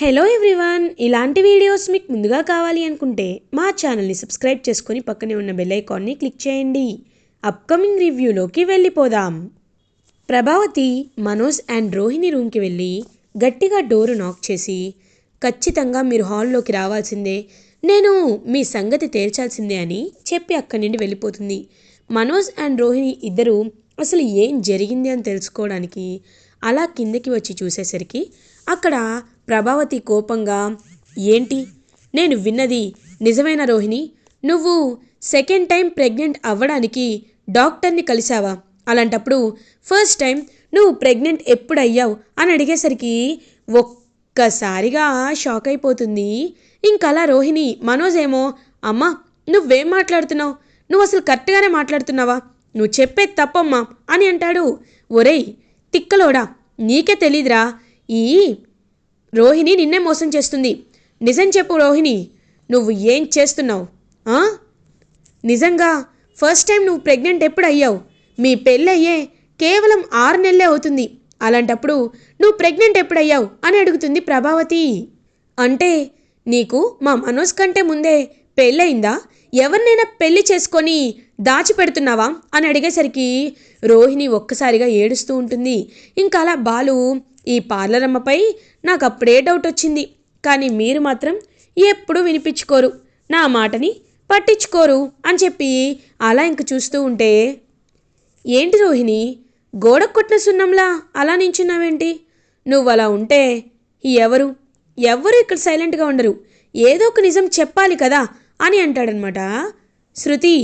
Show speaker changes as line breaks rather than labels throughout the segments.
Hello everyone, ఇలాంటి videos మీకు ముందుగా కావాలి అనుకుంటే మా ఛానల్ని సబ్స్క్రైబ్ చేసుకొని పక్కనే ఉన్న బెల్ ఐకాన్ని క్లిక్ చేయండి. అప్కమింగ్ రివ్యూలోకి వెళ్ళిపోదాం. ప్రభావతి మనోజ్ అండ్ రోహిణి రూమ్కి వెళ్ళి గట్టిగా డోరు నాక్ చేసి, ఖచ్చితంగా మీరు హాల్లోకి రావాల్సిందే, నేను మీ సంగతి తేల్చాల్సిందే అని చెప్పి అక్కడి నుండి వెళ్ళిపోతుంది. మనోజ్ అండ్ రోహిణి ఇద్దరు అసలు ఏం జరిగింది అని తెలుసుకోవడానికి అలా కిందకి వచ్చి చూసేసరికి అక్కడ ప్రభావతి కోపంగా, ఏంటి నేను విన్నది నిజమేనా రోహిణి? నువ్వు సెకండ్ టైం ప్రెగ్నెంట్ అవ్వడానికి డాక్టర్ని కలిసావా? అలాంటప్పుడు ఫస్ట్ టైం నువ్వు ప్రెగ్నెంట్ ఎప్పుడు అయ్యావు అని అడిగేసరికి ఒక్కసారిగా షాక్ అయిపోతుంది. ఇంకలా రోహిణి. మనోజ్ ఏమో, అమ్మా నువ్వేం మాట్లాడుతున్నావు? నువ్వు అసలు కరెక్ట్గానే మాట్లాడుతున్నావా? నువ్వు చెప్పేది తప్పమ్మా అని అంటాడు. ఒరేయ్ తిక్కలోడా, నీకే తెలీదురా, ఈ రోహిణి నిన్నే మోసం చేస్తుంది. నిజం చెప్పు రోహిణి, నువ్వు ఏం చేస్తున్నావు? నిజంగా ఫస్ట్ టైం నువ్వు ప్రెగ్నెంట్ ఎప్పుడు అయ్యావు? మీ పెళ్ళయ్యే కేవలం 6 నెలలే అవుతుంది. అలాంటప్పుడు నువ్వు ప్రెగ్నెంట్ ఎప్పుడయ్యావు అని అడుగుతుంది ప్రభావతి. అంటే నీకు మా మనోజ్ కంటే ముందే పెళ్ళయిందా? ఎవరినైనా పెళ్లి చేసుకొని దాచిపెడుతున్నావా అని అడిగేసరికి రోహిణి ఒక్కసారిగా ఏడుస్తూ ఉంటుంది. ఇంకా అలా బాలు, ఈ పార్లర్ అమ్మపై నాకు అప్పుడే డౌట్ వచ్చింది, కానీ మీరు మాత్రం ఎప్పుడూ వినిపించుకోరు, నా మాటని పట్టించుకోరు అని చెప్పి అలా ఇంక చూస్తూ ఉంటే, ఏంటి రోహిణి గోడ కొట్టిన సున్నంలా అలా నించున్నావేంటి? నువ్వు అలా ఉంటే ఎవరు ఇక్కడ సైలెంట్గా ఉండరు, ఏదో ఒక నిజం చెప్పాలి కదా అని అంటాడనమాట శృతి.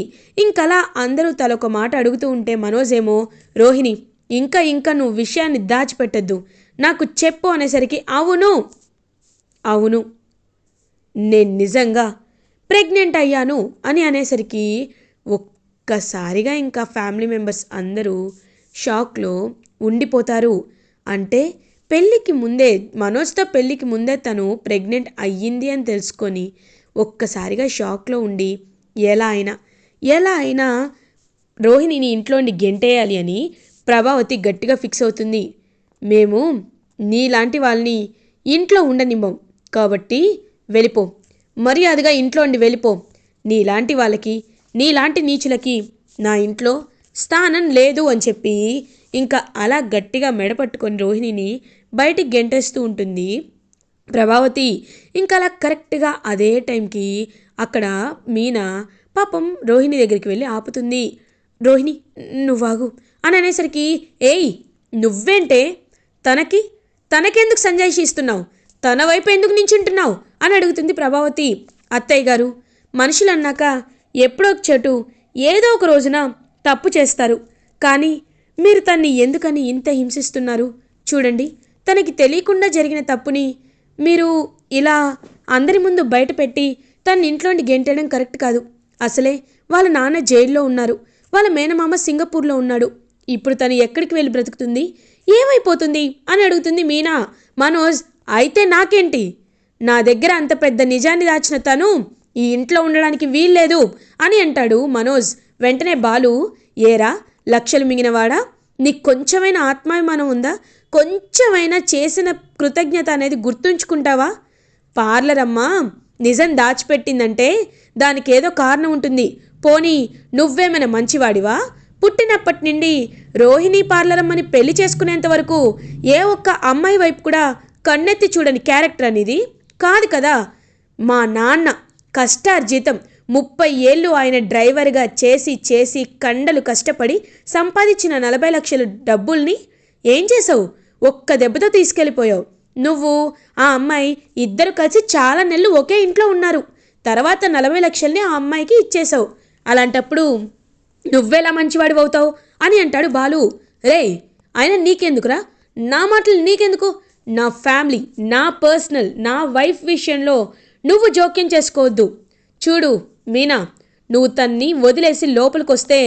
ఇంకలా అందరూ తలొక మాట అడుగుతూ ఉంటే మనోజ్ ఏమో, రోహిణి ఇంకా నువ్వు విషయాన్ని దాచిపెట్టద్దు, నాకు చెప్పు అనేసరికి, అవును నేను నిజంగా ప్రెగ్నెంట్ అయ్యాను అని అనేసరికి ఒక్కసారిగా ఇంకా ఫ్యామిలీ మెంబర్స్ అందరూ షాక్లో ఉండిపోతారు. అంటే పెళ్ళికి ముందే, మనోజ్తో పెళ్ళికి ముందే తను ప్రెగ్నెంట్ అయ్యింది అని తెలుసుకొని ఒక్కసారిగా షాక్లో ఉండి ఎలా అయినా రోహిణిని ఇంట్లోండి గెంటేయాలి అని ప్రభావతి గట్టిగా ఫిక్స్ అవుతుంది. మేము నీలాంటి వాళ్ళని ఇంట్లో ఉండనివ్వం, కాబట్టి వెళ్ళిపో, మర్యాదగా ఇంట్లో ఉండి వెళ్ళిపో, నీలాంటి వాళ్ళకి, నీలాంటి నీచులకి నా ఇంట్లో స్థానం లేదు అని చెప్పి ఇంకా అలా గట్టిగా మెడపట్టుకొని రోహిణిని బయటికి గెంటేస్తూ ఉంటుంది ప్రభావతి. ఇంకా అలా కరెక్ట్గా అదే టైంకి అక్కడ మీనా పాపం రోహిణి దగ్గరికి వెళ్ళి ఆపుతుంది. రోహిణి నువ్వాగు అని అనేసరికి, ఏయ్ నువ్వేంటే, తనకెందుకు సంజాయిషి ఇస్తున్నావు? తన వైపు ఎందుకు నించుంటున్నావు అని అడుగుతుంది ప్రభావతి. అత్తయ్య గారు, మనుషులు అన్నాక ఎప్పుడో ఒక చెటు ఏదో ఒక రోజున తప్పు చేస్తారు, కానీ మీరు తన్ని ఎందుకని ఇంత హింసిస్తున్నారు? చూడండి, తనకి తెలియకుండా జరిగిన తప్పుని మీరు ఇలా అందరి ముందు బయట పెట్టి తన ఇంట్లోండి గెంటేయడం కరెక్ట్ కాదు. అసలే వాళ్ళ నాన్న జైల్లో ఉన్నారు, వాళ్ళ మేనమామ సింగపూర్లో ఉన్నాడు. ఇప్పుడు తను ఎక్కడికి వెళ్ళి బ్రతుకుతుంది, ఏమైపోతుంది అని అడుగుతుంది మీనా. మనోజ్, అయితే నాకేంటి, నా దగ్గర అంత పెద్ద నిజాన్ని దాచిన తను ఈ ఇంట్లో ఉండడానికి వీల్లేదు అని అంటాడు మనోజ్. వెంటనే బాలు, ఏరా లక్షలు మింగినవాడా, నీకు కొంచెమైనా ఆత్మాభిమానం ఉందా? కొంచెమైనా చేసిన కృతజ్ఞత అనేది గుర్తుంచుకుంటావా? పార్లర్ అమ్మ నిజం దాచిపెట్టిందంటే దానికి ఏదో కారణం ఉంటుంది. పోనీ నువ్వేమైనా మంచివాడివా? పుట్టినప్పటి నుండి రోహిణి పార్లర్ అమ్మని పెళ్లి చేసుకునేంత వరకు ఏ ఒక్క అమ్మాయి వైపు కూడా కన్నెత్తి చూడని క్యారెక్టర్ అనేది కాదు కదా. మా నాన్న కష్టార్జితం 30 ఏళ్ళు ఆయన డ్రైవర్గా చేసి కండలు కష్టపడి సంపాదించిన 40 లక్షల డబ్బుల్ని ఏం చేసావు? ఒక్క దెబ్బతో తీసుకెళ్ళిపోయావు. నువ్వు ఆ అమ్మాయి ఇద్దరు కలిసి చాలా నెలలు ఒకే ఇంట్లో ఉన్నారు. తర్వాత 40 లక్షల్ని ఆ అమ్మాయికి ఇచ్చేసావు. అలాంటప్పుడు నువ్వెలా మంచివాడివి అవుతావు అని అంటాడు బాలు. రే ఆయన నీకెందుకురా, నా మాటలు నీకెందుకు? నా ఫ్యామిలీ, నా పర్సనల్, నా వైఫ్ విషయంలో నువ్వు జోక్యం చేసుకోవద్దు. చూడు మీనా, నువ్వు తన్ని వదిలేసి లోపలికొస్తే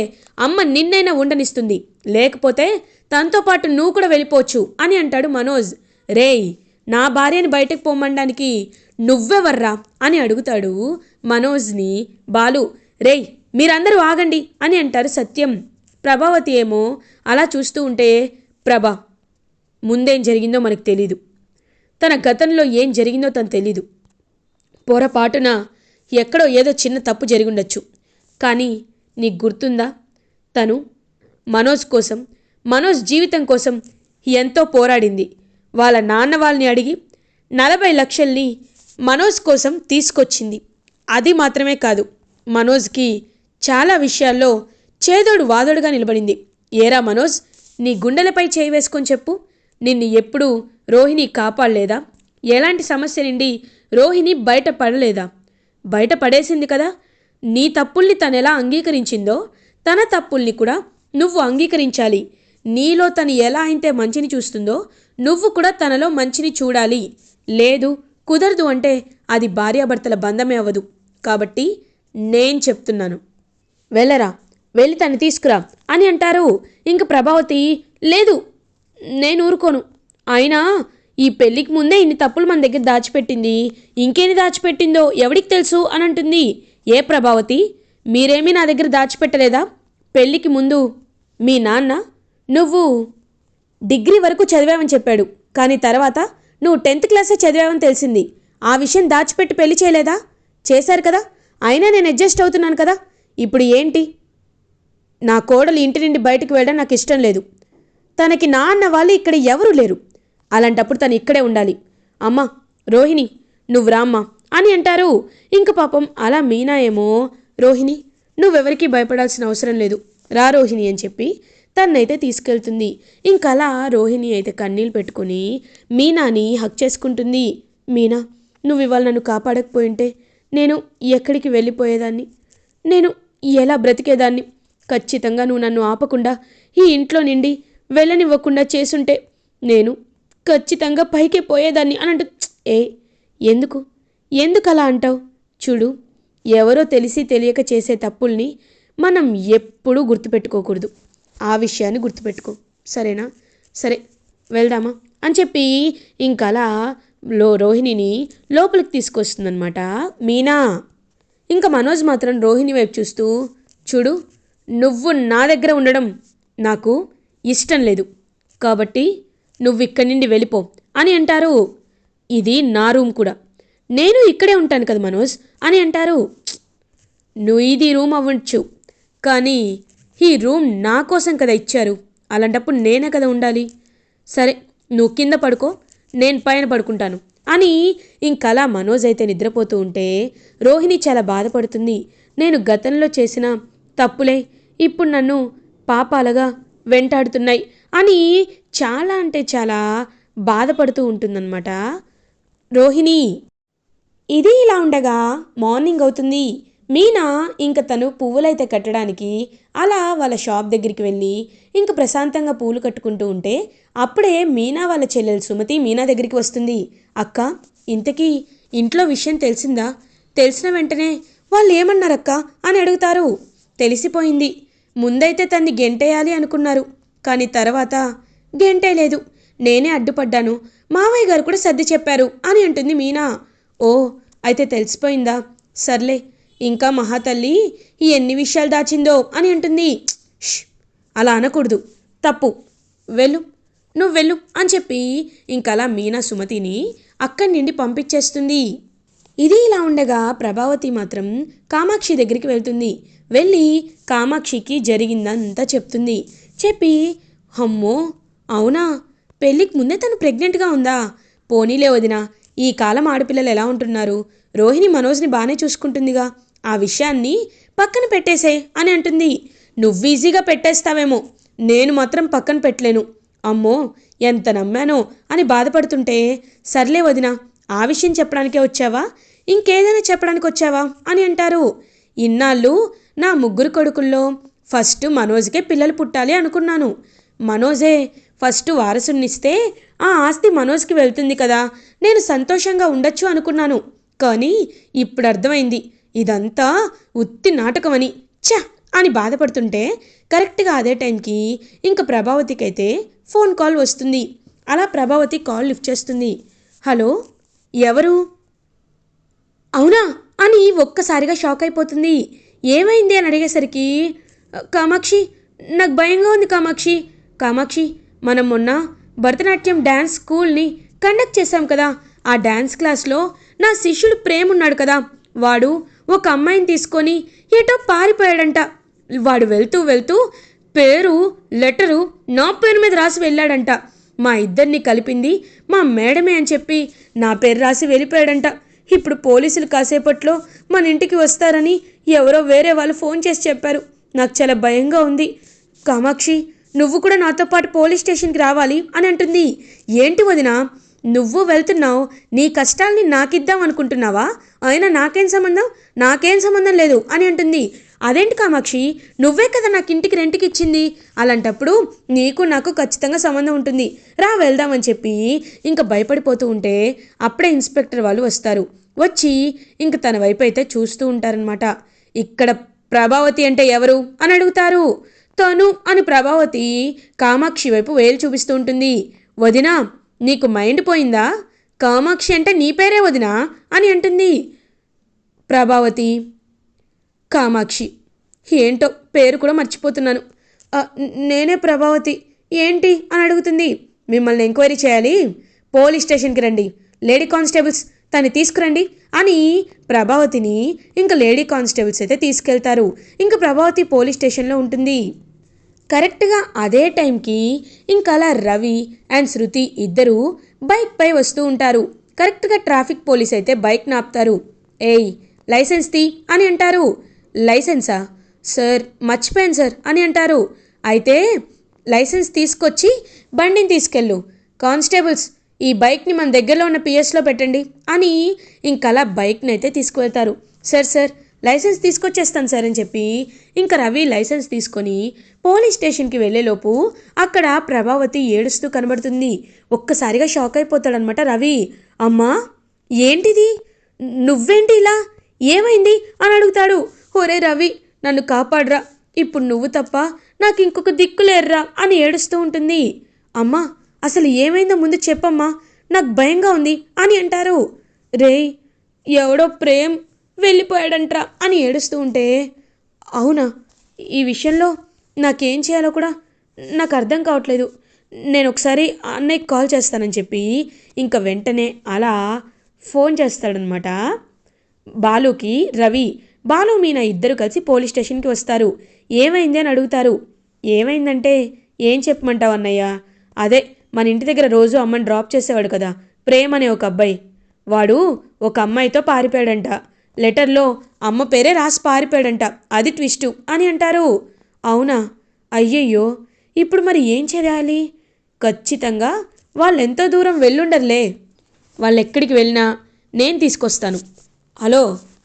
అమ్మ నిన్నైనా ఉండనిస్తుంది, లేకపోతే తనతో పాటు నువ్వు కూడా వెళ్ళిపోవచ్చు అని అంటాడు మనోజ్. రేయ్ నా భార్యని బయటకు పొమ్మడానికి నువ్వెవర్రా అని అడుగుతాడు మనోజ్ని బాలు. రేయ్ మీరందరూ ఆగండి అని అంటారు సత్యం. ప్రభావతి ఏమో అలా చూస్తూ ఉంటే, ప్రభా ముందేం జరిగిందో మనకు తెలీదు, తన గతంలో ఏం జరిగిందో తను తెలీదు. పొరపాటున ఎక్కడో ఏదో చిన్న తప్పు జరిగుండొచ్చు. కానీ నీకు గుర్తుందా, తను మనోజ్ కోసం, మనోజ్ జీవితం కోసం ఎంతో పోరాడింది. వాళ్ళ నాన్న వాళ్ళని అడిగి 40 లక్షల్ని మనోజ్ కోసం తీసుకొచ్చింది. అది మాత్రమే కాదు, మనోజ్కి చాలా విషయాల్లో చేదోడు వాదోడుగా నిలబడింది. ఏరా మనోజ్, నీ గుండెలపై చేయి వేసుకొని చెప్పు, నిన్ను ఎప్పుడూ రోహిణి కాపాడలేదా? ఎలాంటి సమస్య నుండి రోహిణి బయటపడలేదా? బయటపడేసింది కదా. నీ తప్పుల్ని తనెలా అంగీకరించిందో తన తప్పుల్ని కూడా నువ్వు అంగీకరించాలి. నీలో తను ఎలా అయితే మంచిని చూస్తుందో నువ్వు కూడా తనలో మంచిని చూడాలి. లేదు, కుదరదు అంటే అది భార్యాభర్తల బంధమే అవ్వదు. కాబట్టి నేను చెప్తున్నాను, వెళ్ళరా, వెళ్ళి తను తీసుకురా అని అంటారు. ఇంక ప్రభావతి, లేదు నేను ఊరుకోను, అయినా ఈ పెళ్ళికి ముందే ఇన్ని తప్పులు మన దగ్గర దాచిపెట్టింది, ఇంకేని దాచిపెట్టిందో ఎవడికి తెలుసు అని అంటుంది. ఏ ప్రభావతి, మీరేమీ నా దగ్గర దాచిపెట్టలేదా? పెళ్ళికి ముందు మీ నాన్న నువ్వు డిగ్రీ వరకు చదివావని చెప్పాడు, కానీ తర్వాత నువ్వు 10th క్లాసే చదివావని తెలిసింది. ఆ విషయం దాచిపెట్టి పెళ్లి చేయలేదా? చేశారు కదా. అయినా నేను అడ్జస్ట్ అవుతున్నాను కదా. ఇప్పుడు ఏంటి? నా కోడలు ఇంటి నుండి బయటకు వెళ్ళడం నాకు ఇష్టం లేదు. తనకి నా అన్న వాళ్ళు ఇక్కడ ఎవరూ లేరు. అలాంటప్పుడు తను ఇక్కడే ఉండాలి. అమ్మా రోహిణి, నువ్వు రామ్మా అని అంటారు. ఇంక పాపం అలా మీనా ఏమో, రోహిణి నువ్వెవరికీ భయపడాల్సిన అవసరం లేదు, రా రోహిణి అని చెప్పి తన్నైతే తీసుకెళ్తుంది. ఇంకలా రోహిణి అయితే కన్నీళ్ళు పెట్టుకుని మీనాని హక్ చేసుకుంటుంది. మీనా, నువ్వు ఇవాళ నన్ను కాపాడకపోయింటే నేను ఎక్కడికి వెళ్ళిపోయేదాన్ని, నేను ఎలా బ్రతికేదాన్ని? ఖచ్చితంగా నువ్వు నన్ను ఆపకుండా ఈ ఇంట్లో నుండి వెళ్ళనివ్వకుండా చేసుంటే నేను ఖచ్చితంగా పైకే పోయేదాన్ని అని అంటూ. ఎందుకు అలా అంటావు? చూడు, ఎవరో తెలిసి తెలియక చేసే తప్పుల్ని మనం ఎప్పుడూ గుర్తుపెట్టుకోకూడదు. ఆ విషయాన్ని గుర్తుపెట్టుకో, సరేనా? సరే వెళ్దామా అని చెప్పి ఇంకలా రోహిణిని లోపలికి తీసుకొస్తుందన్నమాట మీనా. ఇంకా మనోజ్ మాత్రం రోహిణి వైపు చూస్తూ, చూడు, నువ్వు నా దగ్గర ఉండడం నాకు ఇష్టం లేదు, కాబట్టి నువ్వు ఇక్కడి నుండి వెళ్ళిపో అని అంటారు. ఇది నా రూమ్ కూడా, నేను ఇక్కడే ఉంటాను కదా మనోజ్ అని అంటారు. నువ్వు ఇది రూమ్ అవ్వచ్చు, కానీ ఈ రూమ్ నా కోసం కదా ఇచ్చారు, అలాంటప్పుడు నేనే కదా ఉండాలి. సరే నువ్వు కింద పడుకో, నేను పైన పడుకుంటాను అని ఇంకలా మనోజ్ అయితే నిద్రపోతూ ఉంటే రోహిణి చాలా బాధపడుతుంది. నేను గతంలో చేసిన తప్పులే ఇప్పుడు నన్ను పాపాలుగా వెంటాడుతున్నాయి అని చాలా అంటే చాలా బాధపడుతూ ఉంటుందన్నమాట రోహిణి. ఇది ఇలా ఉండగా మార్నింగ్ అవుతుంది. మీనా ఇంక తను పువ్వులైతే కట్టడానికి అలా వాళ్ళ షాప్ దగ్గరికి వెళ్ళి ఇంక ప్రశాంతంగా పూలు కట్టుకుంటూ ఉంటే అప్పుడే మీనా వాళ్ళ చెల్లెలు సుమతి మీనా దగ్గరికి వస్తుంది. అక్క, ఇంతకీ ఇంట్లో విషయం తెలిసిందా? తెలిసిన వెంటనే వాళ్ళు ఏమన్నారక్క అని అడుగుతారు. తెలిసిపోయింది. ముందైతే తన్ని గెంటేయాలి అనుకున్నారు, కానీ తర్వాత గెంటేయలేదు, నేనే అడ్డుపడ్డాను, మావయ్య గారు కూడా సర్ది చెప్పారు అని అంటుంది మీనా. ఓ, అయితే తెలిసిపోయిందా? సర్లే, ఇంకా మహాతల్లి ఎన్ని విషయాలు దాచిందో అని అంటుంది. అలా అనకూడదు, తప్పు, నువ్వు వెళ్ళు అని చెప్పి ఇంకలా మీనా సుమతిని అక్కడి నుండి పంపించేస్తుంది. ఇది ఇలా ఉండగా ప్రభావతి మాత్రం కామాక్షి దగ్గరికి వెళ్తుంది. వెళ్ళి కామాక్షికి జరిగిందంతా చెప్తుంది. చెప్పి, అమ్మో అవునా, పెళ్ళికి ముందే తను ప్రెగ్నెంట్గా ఉందా? పోనీలే వదినా, ఈ కాలం ఆడపిల్లలు ఎలా ఉంటున్నారు, రోహిణి మనోజ్ని బాగానే చూసుకుంటుందిగా, ఆ విషయాన్ని పక్కన పెట్టేసే అని అంటుంది. నువ్వు ఈజీగా పెట్టేస్తావేమో, నేను మాత్రం పక్కన పెట్టలేను. అమ్మో ఎంత నమ్మానో అని బాధపడుతుంటే, సర్లే వదినా, ఆ విషయం చెప్పడానికే వచ్చావా, ఇంకేదైనా చెప్పడానికి వచ్చావా అని అంటారు. ఇన్నాళ్ళు నా 3 కొడుకుల్లో ఫస్ట్ మనోజ్కే పిల్లలు పుట్టాలి అనుకున్నాను. మనోజే ఫస్ట్ వారసునిస్తే ఆ ఆస్తి మనోజ్కి వెళ్తుంది కదా, నేను సంతోషంగా ఉండొచ్చు అనుకున్నాను. కానీ ఇప్పుడు అర్థమైంది, ఇదంతా ఉత్తి నాటకమని. అని బాధపడుతుంటే కరెక్ట్గా అదే టైంకి ఇంక ప్రభావతికి అయితే ఫోన్ కాల్ వస్తుంది. అలా ప్రభావతి కాల్ లిఫ్ట్ చేస్తుంది. హలో, ఎవరు? అవునా అని ఒక్కసారిగా షాక్ అయిపోతుంది. ఏమైంది అని అడిగేసరికి, కామాక్షి, నాకు భయంగా ఉంది కామాక్షి. మనం మొన్న భరతనాట్యం డ్యాన్స్ స్కూల్ని కండక్ట్ చేశాం కదా, ఆ డ్యాన్స్ క్లాస్లో నా శిష్యుడు ప్రేమ్ ఉన్నాడు కదా, వాడు ఒక అమ్మాయిని తీసుకొని ఏటో పారిపోయాడంట. వాడు వెళ్తూ వెళ్తూ పేరు లెటరు నా పేరు మీద రాసి వెళ్ళాడంట. మా ఇద్దరిని కలిపింది మా మేడమే అని చెప్పి నా పేరు రాసి వెళ్ళిపోయాడంట. ఇప్పుడు పోలీసులు కాసేపట్లో మన ఇంటికి వస్తారని ఎవరో వేరే వాళ్ళు ఫోన్ చేసి చెప్పారు. నాకు చాలా భయంగా ఉంది. కామాక్షి, నువ్వు కూడా నాతో పాటు పోలీస్ స్టేషన్కి రావాలి అని అంటుంది. ఏంటి వదినా, నువ్వు వెళ్తున్నావు, నీ కష్టాల్ని నాకిద్దాం అనుకుంటున్నావా? అయినా నాకేం సంబంధం లేదు అని అంటుంది. అదేంటి కామాక్షి, నువ్వే కదా నాకు ఇంటికి రెంట్కి ఇచ్చింది, అలాంటప్పుడు నీకు నాకు ఖచ్చితంగా సంబంధం ఉంటుంది, రా వెళ్దామని చెప్పి ఇంకా భయపడిపోతూ ఉంటే అప్పుడే ఇన్స్పెక్టర్ వాళ్ళు వస్తారు. వచ్చి ఇంక తన వైపు అయితే చూస్తూ ఉంటారనమాట. ఇక్కడ ప్రభావతి అంటే ఎవరు అని అడుగుతారు. తను అని ప్రభావతి కామాక్షి వైపు వేలు చూపిస్తూ ఉంటుంది. వదినా, నీకు మైండ్ పోయిందా? కామాక్షి అంటే నీ పేరే వదినా అని అంటుంది ప్రభావతి. కామాక్షి, ఏంటో పేరు కూడా మర్చిపోతున్నాను. నేనే ప్రభావతి. ఏంటి అని అడుగుతుంది. మిమ్మల్ని ఎంక్వైరీ చేయాలి, పోలీస్ స్టేషన్కి రండి, లేడీ కానిస్టేబుల్స్ తన్ని తీసుకురండి అని ప్రభావతిని ఇంకా లేడీ కానిస్టేబుల్స్ అయితే తీసుకెళ్తారు. ఇంకా ప్రభావతి పోలీస్ స్టేషన్లో ఉంటుంది. కరెక్ట్గా అదే టైంకి ఇంకా అలా రవి అండ్ శృతి ఇద్దరు బైక్ పై వస్తూ ఉంటారు. కరెక్ట్గా ట్రాఫిక్ పోలీస్ అయితే బైక్ నాపుతారు. ఏయ్, లైసెన్స్ తీ అని అంటారు. లైసెన్సా సార్, మర్చిపోయాను సార్ అని అంటారు. అయితే లైసెన్స్ తీసుకొచ్చి బండిని తీసుకెళ్ళు, కానిస్టేబుల్స్ ఈ బైక్ని మన దగ్గరలో ఉన్న పిఎస్లో పెట్టండి అని ఇంకలా బైక్ని అయితే తీసుకువెళ్తారు. సార్ లైసెన్స్ తీసుకొచ్చేస్తాను సార్ అని చెప్పి ఇంకా రవి లైసెన్స్ తీసుకొని పోలీస్ స్టేషన్కి వెళ్ళేలోపు అక్కడ ప్రభావతి ఏడుస్తూ కనబడుతుంది. ఒక్కసారిగా షాక్ అయిపోతాడనమాట రవి. అమ్మా, ఏంటిది, నువ్వేంటి ఇలా, ఏమైంది అని అడుగుతాడు. ఒరే రవి, నన్ను కాపాడరా, ఇప్పుడు నువ్వు తప్ప నాకు ఇంకొక దిక్కు లేర్రా అని ఏడుస్తూ ఉంటుంది. అమ్మా, అసలు ఏమైందో ముందు చెప్పమ్మా, నాకు భయంగా ఉంది అని అంటారు. రేయ్, ఎవడో ప్రేమ్ వెళ్ళిపోయాడంట్రా అని ఏడుస్తూ ఉంటే, అవునా, ఈ విషయంలో నాకేం చేయాలో కూడా నాకు అర్థం కావట్లేదు, నేను ఒకసారి అన్నయ్యకి కాల్ చేస్తానని చెప్పి ఇంకా వెంటనే అలా ఫోన్ చేస్తాడనమాట బాలుకి రవి. బాలు మీనా ఇద్దరు కలిసి పోలీస్ స్టేషన్కి వస్తారు. ఏమైంది అని అడుగుతారు. ఏమైందంటే ఏం చెప్పమంటావు అన్నయ్య, అదే మన ఇంటి దగ్గర రోజు అమ్మని డ్రాప్ చేసేవాడు కదా ప్రేమ్ అనే ఒక అబ్బాయి, వాడు ఒక అమ్మాయితో పారిపోయాడంట. లెటర్లో అమ్మ పేరే రాసి పారిపోయాడంట, అది ట్విస్టు అని అంటారు. అవునా, అయ్యయ్యో, ఇప్పుడు మరి ఏం చేయాలి? ఖచ్చితంగా వాళ్ళు ఎంతో దూరం వెళ్ళుండర్లే, వాళ్ళు ఎక్కడికి వెళ్ళినా నేను తీసుకొస్తాను. హలో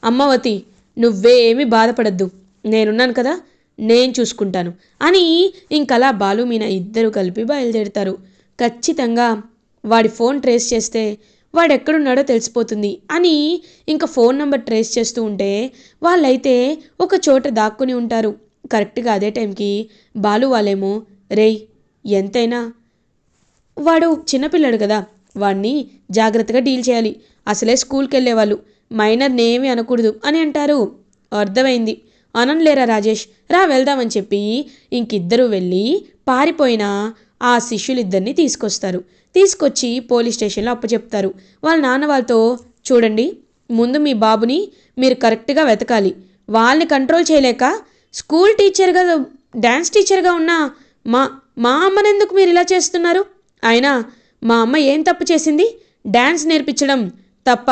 అమ్మవతి, నువ్వేమీ బాధపడద్దు, నేనున్నాను కదా, నేను చూసుకుంటాను అని ఇంకలా బాలు మీనా ఇద్దరు కలిపి బయలుదేరుతారు. ఖచ్చితంగా వాడి ఫోన్ ట్రేస్ చేస్తే వాడెక్కడున్నాడో తెలిసిపోతుంది అని ఇంకా ఫోన్ నెంబర్ ట్రేస్ చేస్తూ ఉంటే వాళ్ళైతే ఒక చోట దాక్కుని ఉంటారు. కరెక్ట్గా అదే టైంకి బాలు వాళ్ళేమో, రేయ్, ఎంతైనా వాడు చిన్నపిల్లాడు కదా, వాడిని జాగ్రత్తగా డీల్ చేయాలి, అసలే స్కూల్కి వెళ్ళేవాళ్ళు, మైనర్ని ఏమీ అనకూడదు అని అంటారు. అర్థమైంది, అనలేరా రాజేష్, రా వెళ్దామని చెప్పి ఇంకిద్దరూ వెళ్ళి పారిపోయిన ఆ శిష్యులిద్దరిని తీసుకొస్తారు. తీసుకొచ్చి పోలీస్ స్టేషన్లో అప్పచెప్తారు. వాళ్ళ నాన్న వాళ్ళతో, చూడండి, ముందు మీ బాబుని మీరు కరెక్ట్గా వెతకాలి, వాళ్ళని కంట్రోల్ చేయలేక స్కూల్ టీచర్గా డ్యాన్స్ టీచర్గా ఉన్న మా అమ్మనెందుకు మీరు ఇలా చేస్తున్నారు? అయినా మా అమ్మ ఏం తప్పు చేసింది? డ్యాన్స్ నేర్పించడం తప్ప,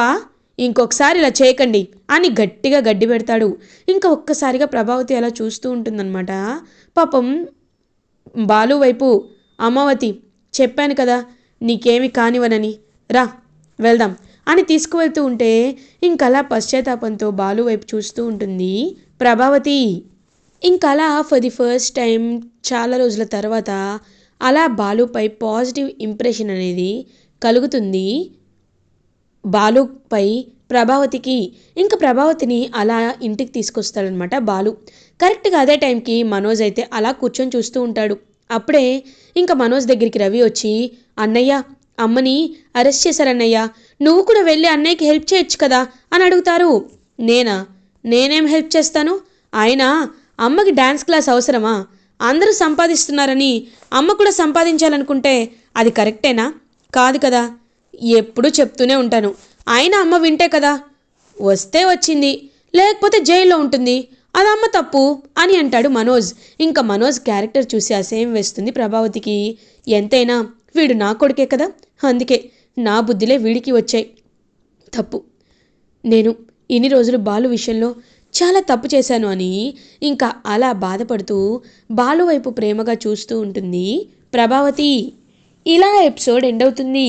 ఇంకొకసారి ఇలా చేయకండి అని గట్టిగా గడ్డి పెడతాడు. ఇంకా ఒక్కసారిగా ప్రభావతి అలా చూస్తూ ఉంటుందన్నమాట. పాపం బాలు వైపు, అమ్మవతి, చెప్పాను కదా నీకేమి కానివనని, రా వెళ్దాం అని తీసుకువెళ్తూ ఉంటే ఇంకలా పశ్చాత్తాపంతో బాలు వైపు చూస్తూ ఉంటుంది ప్రభావతి. ఇంకలా ఫర్ ది ఫస్ట్ టైం చాలా రోజుల తర్వాత అలా బాలుపై పాజిటివ్ ఇంప్రెషన్ అనేది కలుగుతుంది బాలుపై ప్రభావతికి. ఇంకా ప్రభావతిని అలా ఇంటికి తీసుకొస్తాడనమాట బాలు. కరెక్ట్గా అదే టైంకి మనోజ్ అయితే అలా కూర్చొని చూస్తూ ఉంటాడు. అప్పుడే ఇంకా మనోజ్ దగ్గరికి రవి వచ్చి, అన్నయ్య, అమ్మని అరెస్ట్ చేశారన్నయ్య, నువ్వు కూడా వెళ్ళి అన్నయ్యకి హెల్ప్ చేయొచ్చు కదా అని అడుగుతారు. నేనేం హెల్ప్ చేస్తాను? అయినా అమ్మకి డ్యాన్స్ క్లాస్ అవసరమా? అందరూ సంపాదిస్తున్నారని అమ్మ కూడా సంపాదించాలనుకుంటే అది కరెక్టేనా? కాదు కదా. ఎప్పుడూ చెప్తూనే ఉంటాను. అయినా అమ్మ వింటే కదా. వస్తే వచ్చింది, లేకపోతే జైల్లో ఉంటుంది, అది అమ్మ తప్పు అని అంటాడు మనోజ్. ఇంకా మనోజ్ క్యారెక్టర్ చూసి అసహ్యం వేస్తుంది ప్రభావతికి. ఎంతైనా వీడు నా కొడుకే కదా, అందుకే నా బుద్ధిలే వీడికి వచ్చాయి. తప్పు, నేను ఇన్ని రోజులు బాలు విషయంలో చాలా తప్పు చేశాను అని ఇంకా అలా బాధపడుతూ బాలు వైపు ప్రేమగా చూస్తూ ఉంటుంది ప్రభావతి. ఇలా ఎపిసోడ్ ఎండ్ అవుతుంది.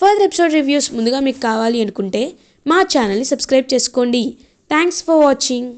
ఫర్దర్ ఎపిసోడ్ రివ్యూస్ ముందుగా మీకు కావాలి అనుకుంటే మా ఛానల్ని సబ్స్క్రైబ్ చేసుకోండి. Thanks for watching.